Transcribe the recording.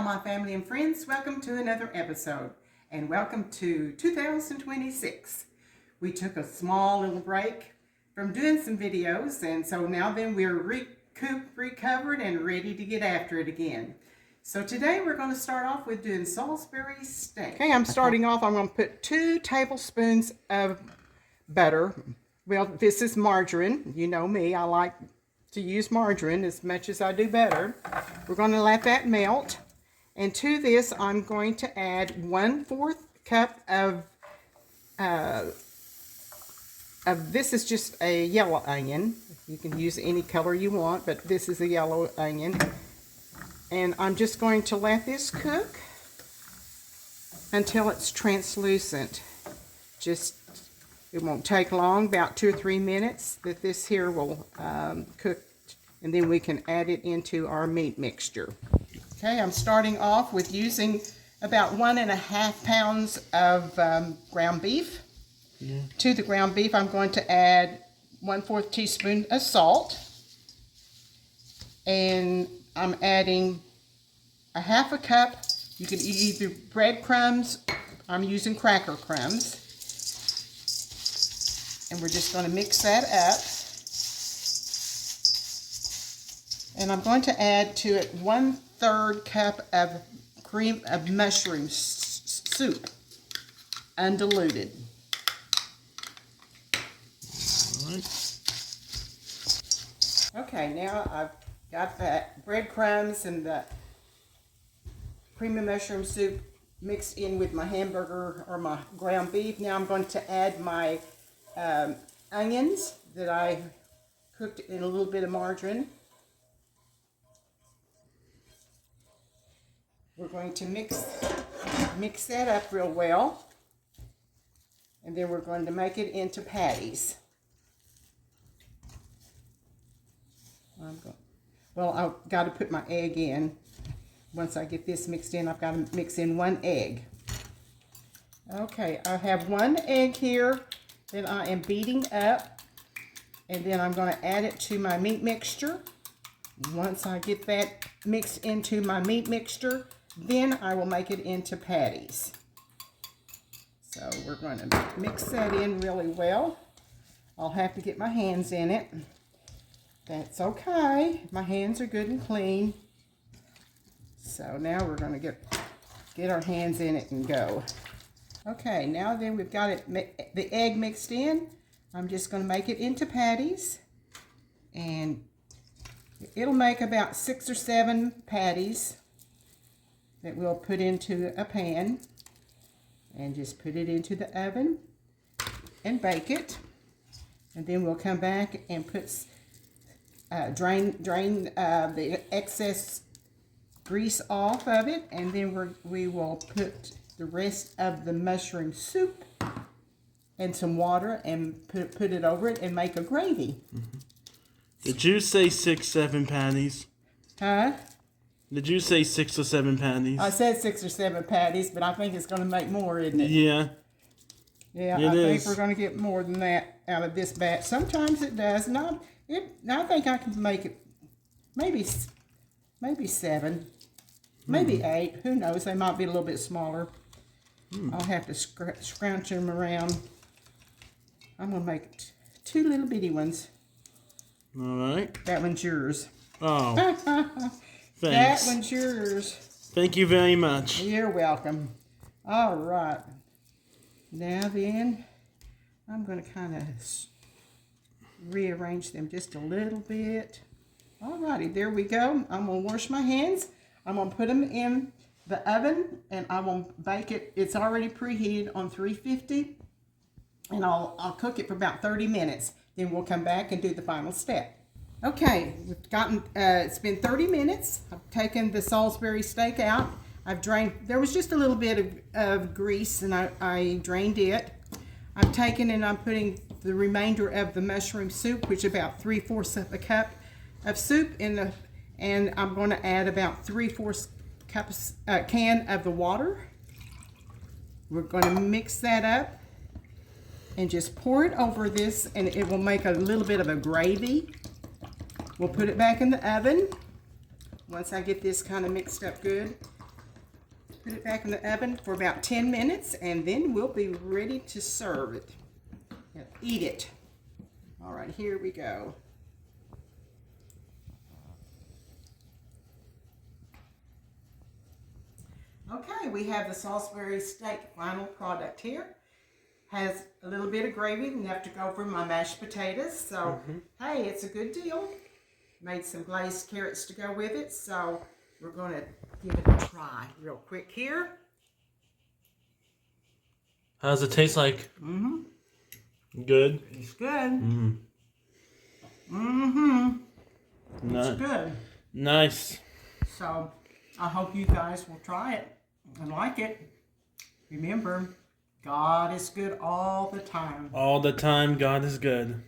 all my family and friends, welcome to another episode, and welcome to 2026. We took a small little break from doing some videos, and so now then we're recovered and ready to get after it again. So today we're going to start off with doing Salisbury steak. Okay, I'm starting off, I'm going to put 2 tablespoons of butter. Well, this is margarine. You know me, I like to use margarine as much as I do butter. We're going to let that melt. And to this, I'm going to add 1/4 cup of this is just a yellow onion. You can use any color you want, but this is a yellow onion. And I'm just going to let this cook until it's translucent. It won't take long, about 2 or 3 minutes that this here will cook, and then we can add it into our meat mixture. Okay, I'm starting off with using about 1.5 pounds of ground beef. Yeah. To the ground beef, I'm going to add 1/4 teaspoon of salt, and I'm adding 1/2 cup. You can eat either breadcrumbs. I'm using cracker crumbs. And we're just going to mix that up. And I'm going to add to it 1/3 cup of cream of mushroom soup, undiluted. All right. Okay, now I've got that breadcrumbs and the cream of mushroom soup mixed in with my hamburger or my ground beef. Now I'm going to add my onions that I cooked in a little bit of margarine. We're going to mix that up real well, and then we're going to make it into patties. I've got to put my egg in. Once I get this mixed in, I've got to mix in 1 egg. Okay, I have 1 egg here that I am beating up, and then I'm going to add it to my meat mixture. Once I get that mixed into my meat mixture, then I will make it into patties. So we're going to mix that in really well. I'll have to get my hands in it. That's okay. My hands are good and clean. So now we're going to get our hands in it and go. Okay, now then we've got the egg mixed in. I'm just going to make it into patties, and it'll make about 6 or 7 patties that we'll put into a pan, and just put it into the oven and bake it. And then we'll come back and put drain the excess grease off of it, and then we will put the rest of the mushroom soup and some water and put it over it and make a gravy. Mm-hmm. Did you say 6, 7 patties? Huh? Did you say 6 or 7 patties? I said 6 or 7 patties, but I think it's going to make more, isn't it? Yeah. Yeah, I think we're going to get more than that out of this batch. Sometimes it does. I think I can make it maybe 7, maybe 8. Who knows? They might be a little bit smaller. I'll have to scrunch them around. I'm going to make 2 little bitty ones. All right. That one's yours. Oh, thanks. That one's yours. Thank you very much. You're welcome. All right. Now then, I'm going to kind of rearrange them just a little bit. All righty, there we go. I'm going to wash my hands. I'm going to put them in the oven, and I will bake it. It's already preheated on 350, and I'll cook it for about 30 minutes. Then we'll come back and do the final step. Okay, we've gotten, it's been 30 minutes. I've taken the Salisbury steak out. I've drained, there was just a little bit of grease, and I drained it. I've taken and I'm putting the remainder of the mushroom soup, which is about 3/4 of a cup of soup and I'm going to add about 3/4 cups can of the water. We're going to mix that up and just pour it over this, and it will make a little bit of a gravy. We'll put it back in the oven once I get this kind of mixed up good. Put it back in the oven for about 10 minutes, and then we'll be ready to serve it. And eat it. All right, here we go. Okay, we have the Salisbury steak final product here. Has a little bit of gravy enough to go for my mashed potatoes. So, hey, it's a good deal. Made some glazed carrots to go with it. So, we're going to give it a try real quick here. How does it taste like? Good? It's good. Nice. It's good. Nice. So, I hope you guys will try it and like it. Remember, God is good all the time. All the time, God is good.